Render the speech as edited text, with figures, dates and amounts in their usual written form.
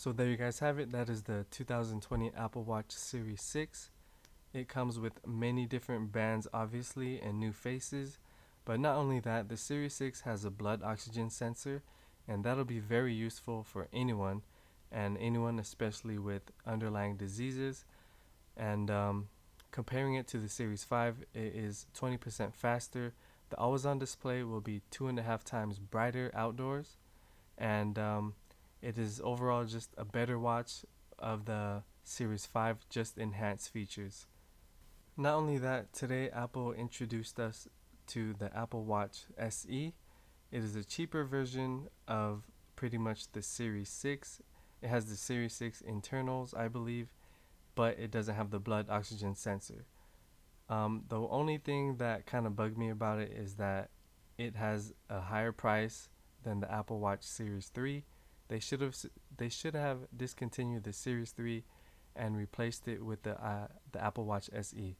So there you guys have it. That is the 2020 Apple Watch Series 6. It comes with many different bands, obviously, and new faces. But not only that, the Series 6 has a blood oxygen sensor, and that'll be very useful for anyone, and anyone especially with underlying diseases. And comparing it to the Series 5, it is 20% faster. The always on display will be 2.5 times brighter outdoors, and it is overall just a better watch of the Series 5, just enhanced features. Not only that, today Apple introduced us to the Apple Watch SE. It is a cheaper version of pretty much the Series 6. It has the Series 6 internals, I believe, but it doesn't have the blood oxygen sensor. The only thing that kind of bugged me about it is that it has a higher price than the Apple Watch Series 3. They should have they should have discontinued the Series 3 and replaced it with the Apple Watch SE.